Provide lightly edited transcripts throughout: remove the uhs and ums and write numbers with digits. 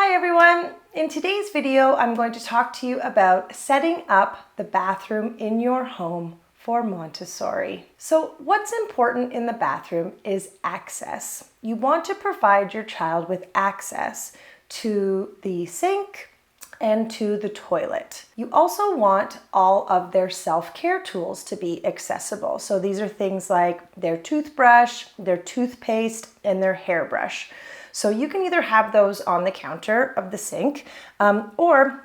Hi everyone! In today's video, I'm going to talk to you about setting up the bathroom in your home for Montessori. So what's important in the bathroom is access. You want to provide your child with access to the sink and to the toilet. You also want all of their self-care tools to be accessible. So these are things like their toothbrush, their toothpaste, and their hairbrush. So you can either have those on the counter of the sink, or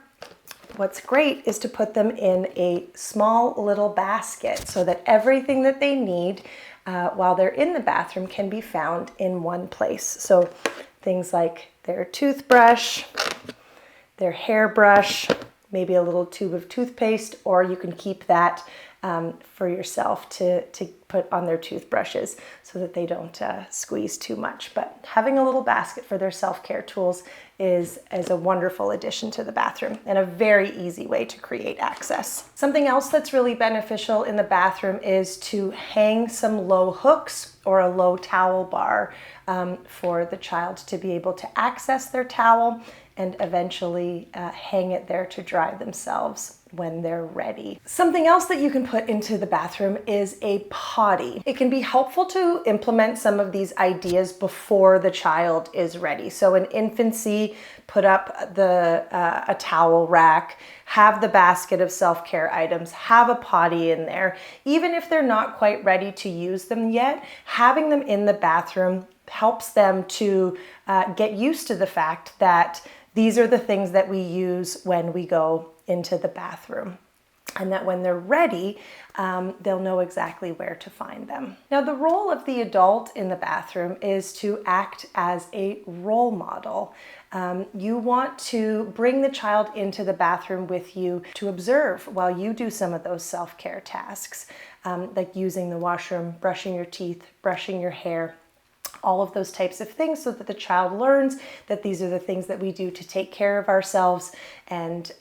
what's great is to put them in a small little basket so that everything that they need while they're in the bathroom can be found in one place. So things like their toothbrush, their hairbrush, maybe a little tube of toothpaste, or you can keep that for yourself to put on their toothbrushes so that they don't squeeze too much. But having a little basket for their self-care tools is a wonderful addition to the bathroom and a very easy way to create access. Something else that's really beneficial in the bathroom is to hang some low hooks or a low towel bar for the child to be able to access their towel and eventually hang it there to dry themselves when they're ready. Something else that you can put into the bathroom is a potty. It can be helpful to implement some of these ideas before the child is ready. So in infancy, put up a towel rack, have the basket of self-care items, have a potty in there. Even if they're not quite ready to use them yet, having them in the bathroom helps them to get used to the fact that these are the things that we use when we go into the bathroom, and that when they're ready, they'll know exactly where to find them. Now, the role of the adult in the bathroom is to act as a role model. You want to bring the child into the bathroom with you to observe while you do some of those self-care tasks, like using the washroom, brushing your teeth, brushing your hair, all of those types of things, so that the child learns that these are the things that we do to take care of ourselves. And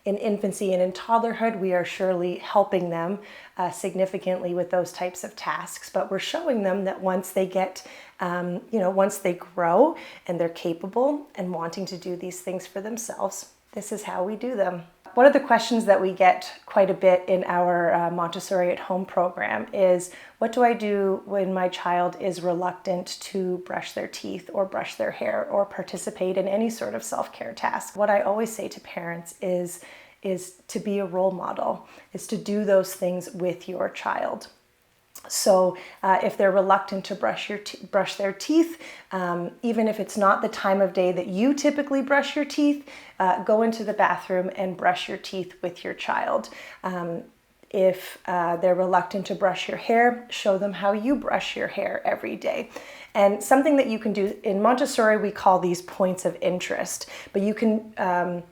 in infancy and in toddlerhood, we are surely helping them significantly with those types of tasks. But we're showing them that once they get, once they grow and they're capable and wanting to do these things for themselves, this is how we do them. One of the questions that we get quite a bit in our Montessori at Home program is, what do I do when my child is reluctant to brush their teeth or brush their hair or participate in any sort of self-care task? What I always say to parents is to be a role model, is to do those things with your child. So if they're reluctant to brush their teeth, even if it's not the time of day that you typically brush your teeth, go into the bathroom and brush your teeth with your child. If they're reluctant to brush your hair, show them how you brush your hair every day. And something that you can do in Montessori, we call these points of interest, but you can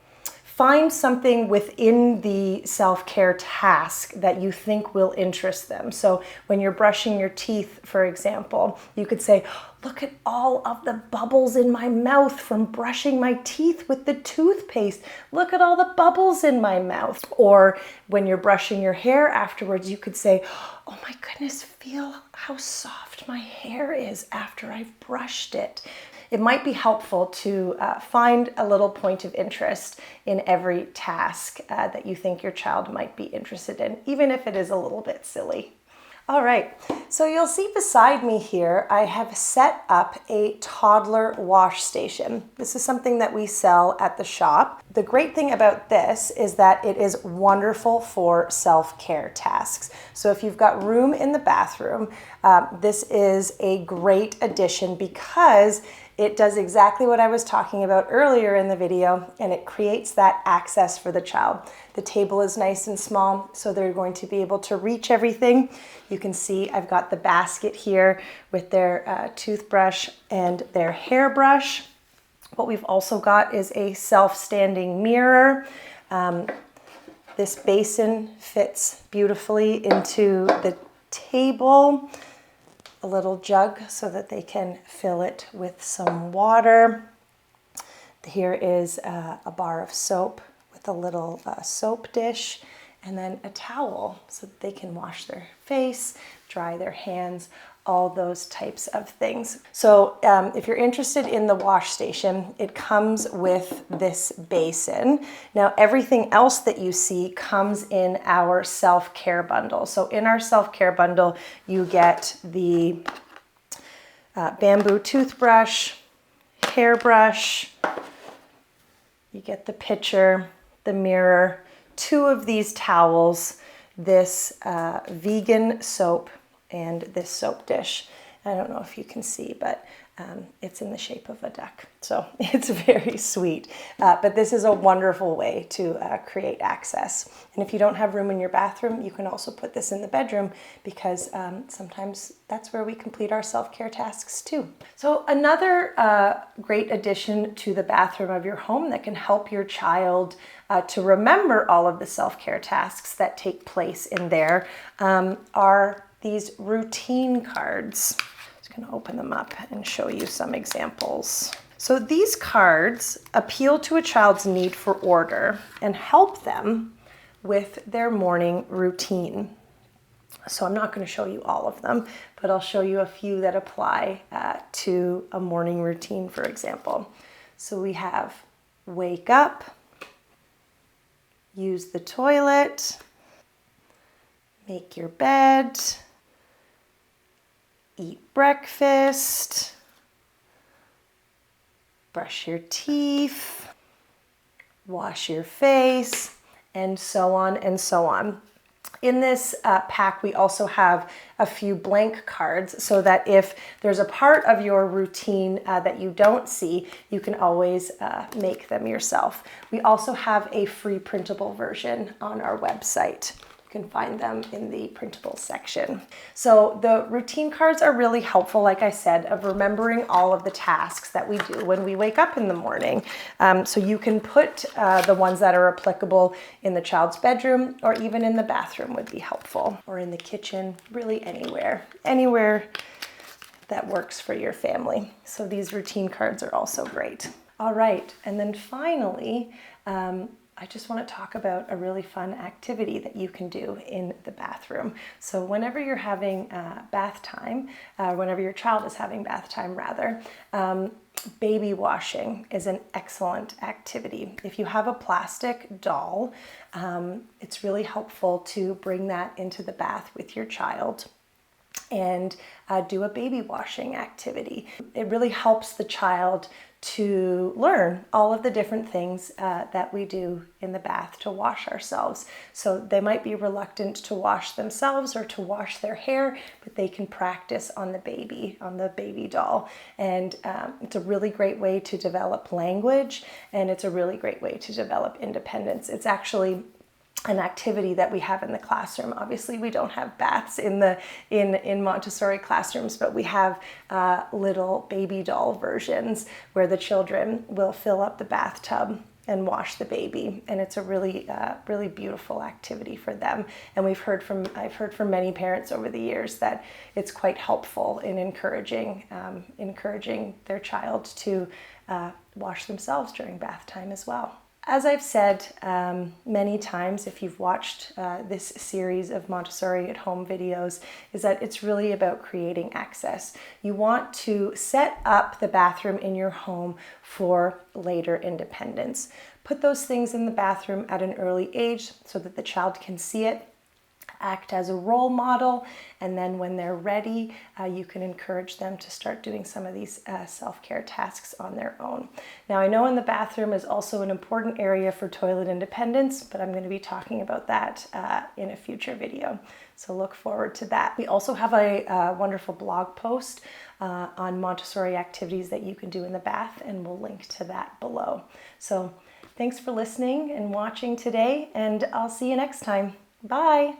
find something within the self-care task that you think will interest them. So when you're brushing your teeth, for example, you could say, look at all of the bubbles in my mouth from brushing my teeth with the toothpaste. Look at all the bubbles in my mouth. Or when you're brushing your hair afterwards, you could say, oh my goodness, feel how soft my hair is after I've brushed it. It might be helpful to find a little point of interest in every task that you think your child might be interested in, even if it is a little bit silly. All right, so you'll see beside me here, I have set up a toddler wash station. This is something that we sell at the shop. The great thing about this is that it is wonderful for self-care tasks. So if you've got room in the bathroom, this is a great addition because it does exactly what I was talking about earlier in the video, and it creates that access for the child. The table is nice and small, so they're going to be able to reach everything. You can see I've got the basket here with their toothbrush and their hairbrush. What we've also got is a self-standing mirror. This basin fits beautifully into the table. A little jug so that they can fill it with some water. Here is a bar of soap with a little soap dish, and then a towel so that they can wash their face, dry their hands. all those types of things. So if you're interested in the wash station, it comes with this basin. Now, everything else that you see comes in our self-care bundle. So in our self-care bundle, you get the bamboo toothbrush, hairbrush, you get the pitcher, the mirror, 2 of these towels, this vegan soap, and this soap dish. I don't know if you can see, but it's in the shape of a duck. So it's very sweet. But this is a wonderful way to create access. And if you don't have room in your bathroom, you can also put this in the bedroom, because sometimes that's where we complete our self-care tasks too. So another great addition to the bathroom of your home that can help your child to remember all of the self-care tasks that take place in there are these routine cards. I'm just going to open them up and show you some examples. So these cards appeal to a child's need for order and help them with their morning routine. So I'm not going to show you all of them, but I'll show you a few that apply to a morning routine, for example. So we have wake up, use the toilet, make your bed, eat breakfast, brush your teeth, wash your face, and so on and so on. In this pack, we also have a few blank cards so that if there's a part of your routine that you don't see, you can always make them yourself. We also have a free printable version on our website. You can find them in the printable section. So the routine cards are really helpful, like I said, of remembering all of the tasks that we do when we wake up in the morning. So you can put the ones that are applicable in the child's bedroom, or even in the bathroom would be helpful, or in the kitchen, really anywhere that works for your family. So these routine cards are also great. All right, and then finally, I just want to talk about a really fun activity that you can do in the bathroom. So whenever you're having bath time, whenever your child is having bath time rather, baby washing is an excellent activity. If you have a plastic doll, it's really helpful to bring that into the bath with your child and do a baby washing activity. It really helps the child to learn all of the different things that we do in the bath to wash ourselves. So they might be reluctant to wash themselves or to wash their hair, but they can practice on the baby doll. And it's a really great way to develop language, and it's a really great way to develop independence. It's actually an activity that we have in the classroom. Obviously, we don't have baths in Montessori classrooms, but we have little baby doll versions where the children will fill up the bathtub and wash the baby, and it's a really beautiful activity for them. And I've heard from many parents over the years that it's quite helpful in encouraging their child to wash themselves during bath time as well. As I've said many times, if you've watched this series of Montessori at Home videos, is that it's really about creating access. You want to set up the bathroom in your home for later independence. Put those things in the bathroom at an early age so that the child can see it, act as a role model, and then when they're ready, you can encourage them to start doing some of these self-care tasks on their own. Now, I know in the bathroom is also an important area for toilet independence, but I'm going to be talking about that in a future video. So look forward to that. We also have a wonderful blog post on Montessori activities that you can do in the bath, and we'll link to that below. So thanks for listening and watching today, and I'll see you next time. Bye.